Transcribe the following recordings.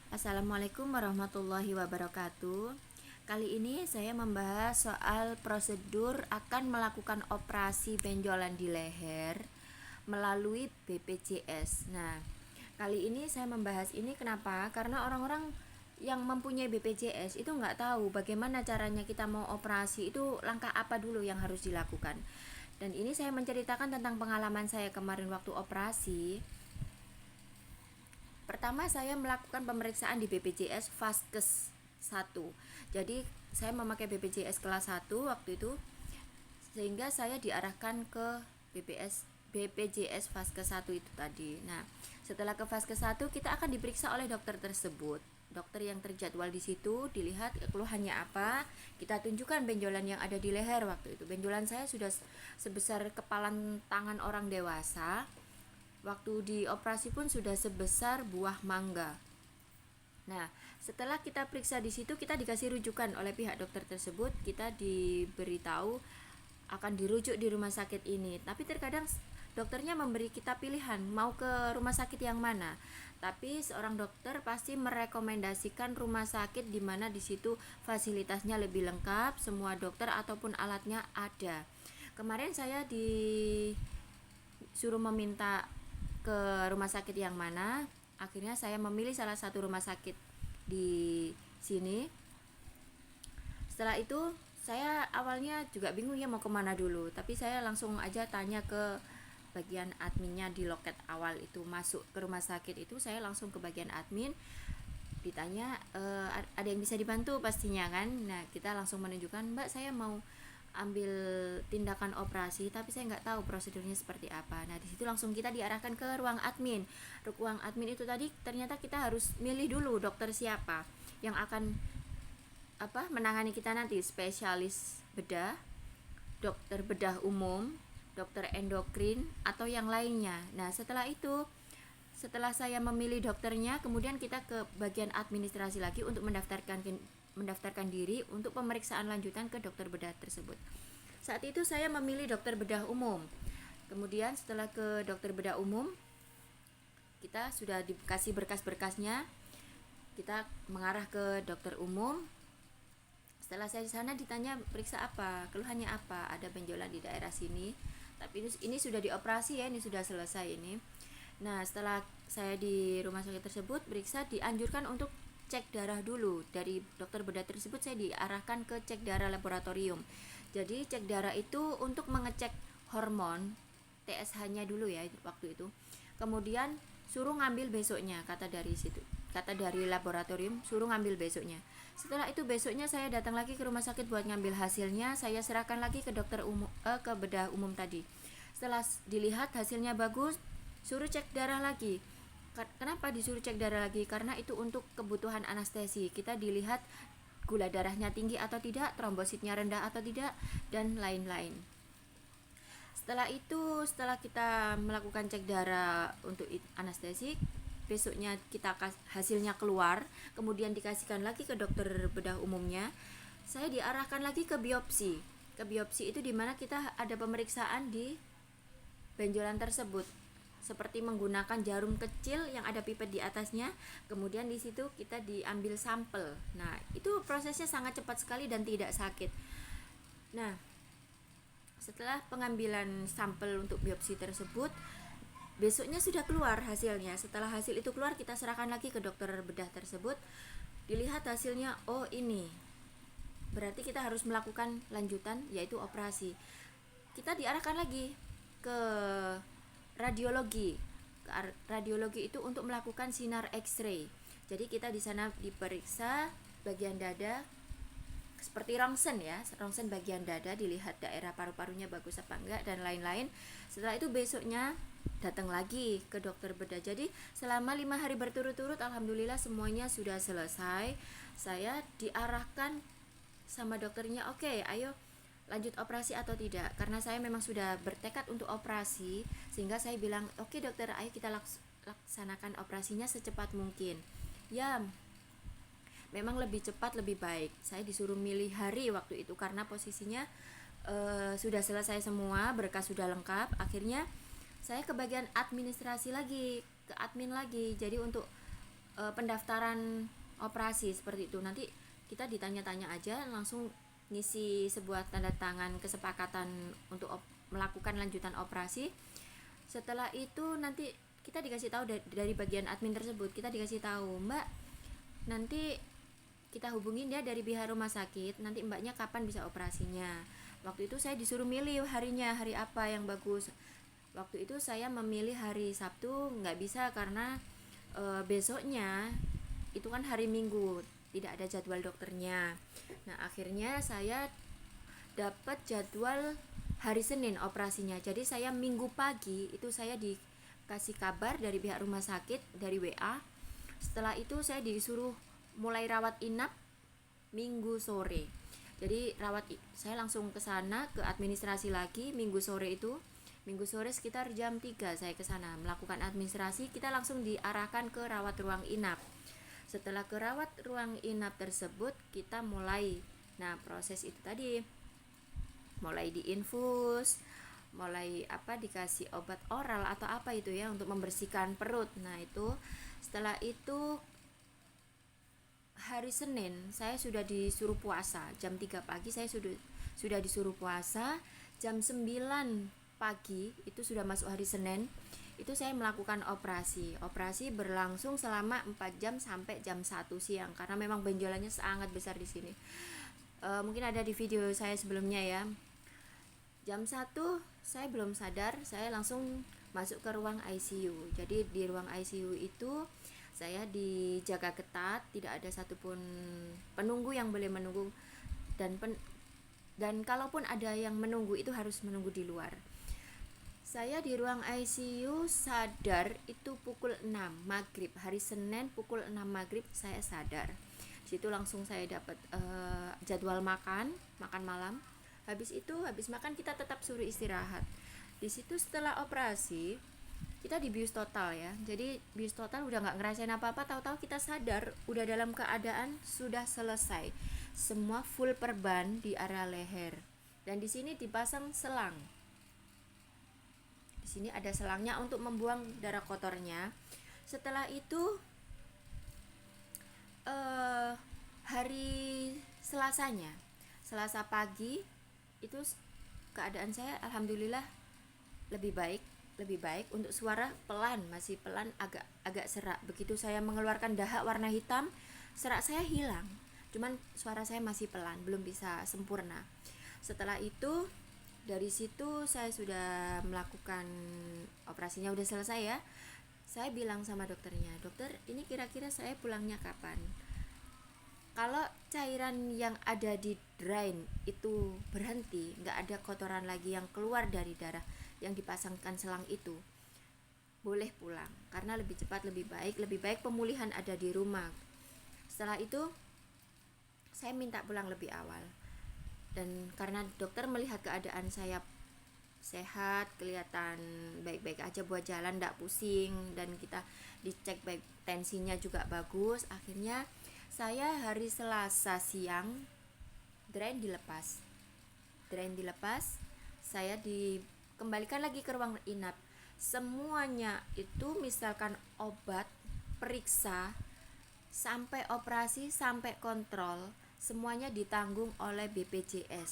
Assalamualaikum warahmatullahi wabarakatuh. Kali ini saya membahas soal prosedur akan melakukan operasi benjolan di leher melalui BPJS. Nah, kali ini saya membahas ini kenapa? Karena orang-orang yang mempunyai BPJS itu nggak tahu bagaimana caranya kita mau operasi, itu langkah apa dulu yang harus dilakukan. Dan ini saya menceritakan tentang pengalaman saya kemarin waktu operasi. Pertama saya melakukan pemeriksaan di BPJS Vaskes 1. Jadi saya memakai BPJS kelas 1 waktu itu, sehingga saya diarahkan ke BPJS Vaskes 1 itu tadi. Nah, setelah ke Vaskes 1 kita akan diperiksa oleh dokter tersebut. Dokter yang terjadwal di situ, dilihat keluhannya apa, kita tunjukkan benjolan yang ada di leher waktu itu. Benjolan saya sudah sebesar kepalan tangan orang dewasa. Waktu di operasi pun sudah sebesar buah mangga. Nah, setelah kita periksa di situ, kita dikasih rujukan oleh pihak dokter tersebut. Kita diberitahu akan dirujuk di rumah sakit ini. Tapi terkadang dokternya memberi kita pilihan mau ke rumah sakit yang mana. Tapi seorang dokter pasti merekomendasikan rumah sakit di mana di situ fasilitasnya lebih lengkap, semua dokter ataupun alatnya ada. Kemarin saya disuruh meminta ke rumah sakit yang mana. Akhirnya saya memilih salah satu rumah sakit di sini. Setelah itu saya awalnya juga bingung ya mau kemana dulu, tapi saya langsung aja tanya ke bagian adminnya di loket awal itu. Masuk ke rumah sakit itu saya langsung ke bagian admin, ditanya ada yang bisa dibantu pastinya kan. Nah, kita langsung menunjukkan, Mbak, saya mau ambil tindakan operasi tapi saya nggak tahu prosedurnya seperti apa. Nah, di situ langsung kita diarahkan ke ruang admin. Ruang admin itu tadi ternyata kita harus milih dulu dokter siapa yang akan menangani kita nanti, spesialis bedah, dokter bedah umum, dokter endokrin atau yang lainnya. Nah, setelah saya memilih dokternya, kemudian kita ke bagian administrasi lagi untuk mendaftarkan diri untuk pemeriksaan lanjutan ke dokter bedah tersebut. Saat itu saya memilih dokter bedah umum. Kemudian setelah ke dokter bedah umum, kita sudah dikasih berkas-berkasnya. Kita mengarah ke dokter umum. Setelah saya di sana ditanya periksa apa, keluhannya apa, ada benjolan di daerah sini. Tapi ini sudah dioperasi ya, ini sudah selesai ini. Nah, setelah saya di rumah sakit tersebut periksa, dianjurkan untuk cek darah dulu. Dari dokter bedah tersebut saya diarahkan ke cek darah laboratorium. Jadi cek darah itu untuk mengecek hormon, TSH-nya dulu ya waktu itu. Kemudian suruh ngambil besoknya, kata dari laboratorium suruh ngambil besoknya. Setelah itu besoknya saya datang lagi ke rumah sakit buat ngambil hasilnya. Saya serahkan lagi ke dokter umum, ke bedah umum tadi. Setelah dilihat hasilnya bagus, suruh cek darah lagi. Kenapa disuruh cek darah lagi? Karena itu untuk kebutuhan anestesi. Kita dilihat gula darahnya tinggi atau tidak, trombositnya rendah atau tidak, dan lain-lain. Setelah kita melakukan cek darah untuk anestesik, besoknya kita hasilnya keluar, kemudian dikasihkan lagi ke dokter bedah umumnya. Saya diarahkan lagi ke biopsi. Ke biopsi itu dimana kita ada pemeriksaan di benjolan tersebut, seperti menggunakan jarum kecil yang ada pipet di atasnya. Kemudian di situ kita diambil sampel. Nah, itu prosesnya sangat cepat sekali dan tidak sakit. Nah, setelah pengambilan sampel untuk biopsi tersebut, besoknya sudah keluar hasilnya. Setelah hasil itu keluar, kita serahkan lagi ke dokter bedah tersebut. Dilihat hasilnya, oh ini, berarti kita harus melakukan lanjutan yaitu operasi. Kita diarahkan lagi ke radiologi. Radiologi itu untuk melakukan sinar X-ray. Jadi kita di sana diperiksa bagian dada seperti rongsen ya, rongsen bagian dada, dilihat daerah paru-parunya bagus apa enggak dan lain-lain. Setelah itu besoknya datang lagi ke dokter bedah. Jadi selama 5 hari berturut-turut alhamdulillah semuanya sudah selesai. Saya diarahkan sama dokternya, oke, ayo lanjut operasi atau tidak, karena saya memang sudah bertekad untuk operasi. Sehingga saya bilang, oke dokter, ayo kita laksanakan operasinya secepat mungkin ya. Memang lebih cepat lebih baik. Saya disuruh milih hari waktu itu karena posisinya sudah selesai semua, berkas sudah lengkap. Akhirnya saya ke bagian administrasi lagi, ke admin lagi. Jadi untuk pendaftaran operasi seperti itu. Nanti kita ditanya-tanya aja, langsung ngisi sebuah tanda tangan kesepakatan untuk melakukan lanjutan operasi. Setelah itu nanti kita dikasih tahu dari bagian admin tersebut, kita dikasih tahu, Mbak, nanti kita hubungin dia dari pihak rumah sakit, nanti mbaknya kapan bisa operasinya. Waktu itu saya disuruh milih harinya, hari apa yang bagus. Waktu itu saya memilih hari Sabtu, nggak bisa karena besoknya itu kan hari Minggu, tidak ada jadwal dokternya. Nah akhirnya saya dapat jadwal hari Senin operasinya. Jadi saya Minggu pagi itu saya dikasih kabar dari pihak rumah sakit, dari WA. Setelah itu saya disuruh mulai rawat inap Minggu sore. Jadi saya langsung ke sana, ke administrasi lagi Minggu sore itu. Minggu sore sekitar jam 3 saya ke sana melakukan administrasi. Kita langsung diarahkan ke rawat ruang inap. Setelah ke rawat ruang inap tersebut, kita mulai proses itu tadi, mulai diinfus, mulai dikasih obat oral atau apa itu ya untuk membersihkan perut. Nah itu setelah itu hari Senin saya sudah disuruh puasa jam 3 pagi. Saya sudah disuruh puasa jam 9 pagi, itu sudah masuk hari Senin. Itu saya melakukan operasi berlangsung selama 4 jam sampai jam 1 siang karena memang benjolannya sangat besar di sini. Mungkin ada di video saya sebelumnya ya. Jam 1 saya belum sadar, saya langsung masuk ke ruang ICU. Jadi di ruang ICU itu saya dijaga ketat, tidak ada satupun penunggu yang boleh menunggu, dan kalaupun ada yang menunggu itu harus menunggu di luar. Saya di ruang ICU sadar itu pukul 6 maghrib, hari Senin pukul 6 maghrib saya sadar. Di situ langsung saya dapat jadwal makan malam. Habis makan kita tetap suruh istirahat. Di situ setelah operasi kita dibius total ya. Jadi bius total udah nggak ngerasain apa-apa, tahu-tahu kita sadar udah dalam keadaan sudah selesai. Semua full perban di area leher. Dan di sini dipasang selang. Di sini ada selangnya untuk membuang darah kotornya. Setelah itu hari Selasa pagi itu keadaan saya alhamdulillah lebih baik. Untuk suara pelan, masih pelan, agak serak. Begitu saya mengeluarkan dahak warna hitam, serak saya hilang, cuman suara saya masih pelan, belum bisa sempurna. Setelah itu dari situ saya sudah melakukan operasinya, udah selesai ya. Saya bilang sama dokternya, dokter ini kira-kira saya pulangnya kapan? Kalau cairan yang ada di drain itu berhenti, nggak ada kotoran lagi yang keluar dari darah yang dipasangkan selang itu, boleh pulang karena lebih cepat, lebih baik pemulihan ada di rumah. Setelah itu saya minta pulang lebih awal, dan karena dokter melihat keadaan saya sehat, kelihatan baik-baik aja buat jalan, nggak pusing, dan kita dicek baik, tensinya juga bagus. Akhirnya saya hari Selasa siang drain dilepas, saya dikembalikan lagi ke ruang inap. Semuanya itu misalkan obat, periksa, sampai operasi, sampai kontrol, semuanya ditanggung oleh BPJS.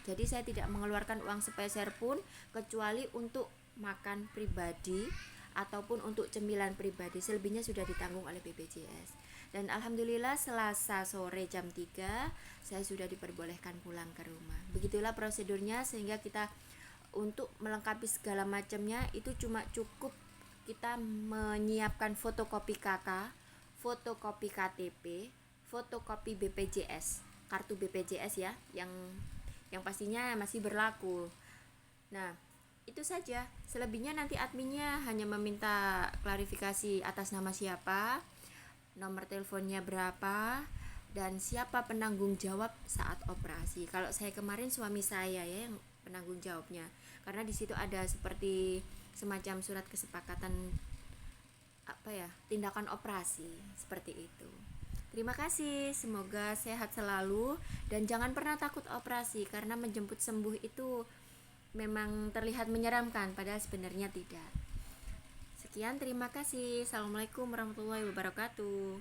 Jadi saya tidak mengeluarkan uang sepeser pun kecuali untuk makan pribadi ataupun untuk cemilan pribadi. Selebihnya sudah ditanggung oleh BPJS. Dan alhamdulillah Selasa sore jam 3 saya sudah diperbolehkan pulang ke rumah. Begitulah prosedurnya, sehingga kita untuk melengkapi segala macamnya itu cuma cukup kita menyiapkan fotokopi KK, fotokopi KTP, fotokopi BPJS, kartu BPJS ya, yang pastinya masih berlaku. Nah, itu saja. Selebihnya nanti adminnya hanya meminta klarifikasi atas nama siapa, nomor teleponnya berapa, dan siapa penanggung jawab saat operasi. Kalau saya kemarin suami saya ya yang penanggung jawabnya, karena di situ ada seperti semacam surat kesepakatan tindakan operasi seperti itu. Terima kasih, semoga sehat selalu dan jangan pernah takut operasi, karena menjemput sembuh itu memang terlihat menyeramkan padahal sebenarnya tidak. Sekian. Sekian, terima kasih. Assalamualaikum warahmatullahi wabarakatuh.